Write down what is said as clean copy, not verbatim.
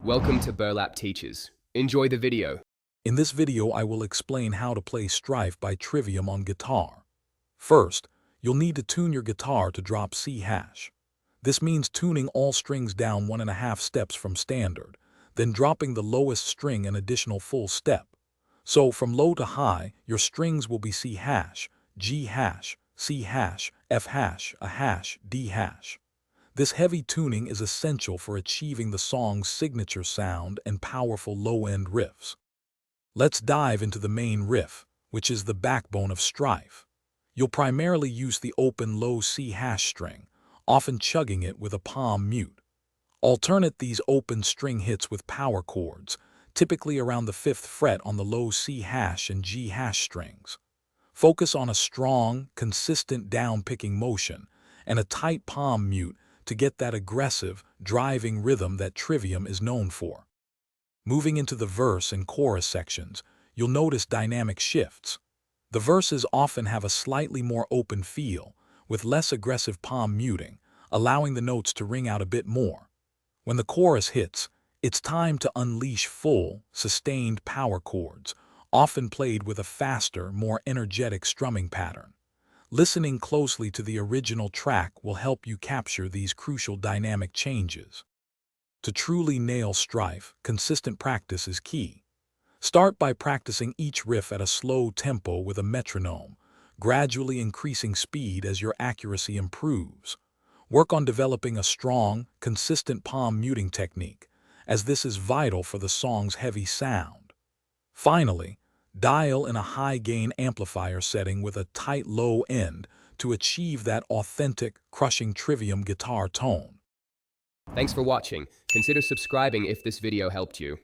Welcome to Burlap Teachers. Enjoy the video. In this video, I will explain how to play Strife by Trivium on guitar. First, you'll need to tune your guitar to drop C hash. This means tuning all strings down 1.5 steps from standard, then dropping the lowest string an additional full step. So from low to high, your strings will be C hash, G hash, C hash, F hash, A hash, D hash. This heavy tuning is essential for achieving the song's signature sound and powerful low-end riffs. Let's dive into the main riff, which is the backbone of Strife. You'll primarily use the open low C hash string, often chugging it with a palm mute. Alternate these open string hits with power chords, typically around the 5th fret on the low C hash and G hash strings. Focus on a strong, consistent down-picking motion and a tight palm mute to get that aggressive, driving rhythm that Trivium is known for. Moving into the verse and chorus sections, you'll notice dynamic shifts. The verses often have a slightly more open feel, with less aggressive palm muting, allowing the notes to ring out a bit more. When the chorus hits, it's time to unleash full, sustained power chords, often played with a faster, more energetic strumming pattern. Listening closely to the original track will help you capture these crucial dynamic changes. To truly nail Strife, consistent practice is key. Start by practicing each riff at a slow tempo with a metronome, gradually increasing speed as your accuracy improves. Work on developing a strong, consistent palm muting technique, as this is vital for the song's heavy sound. Finally, dial in a high-gain amplifier setting with a tight low end to achieve that authentic, crushing Trivium guitar tone. Thanks for watching. Consider subscribing if this video helped you.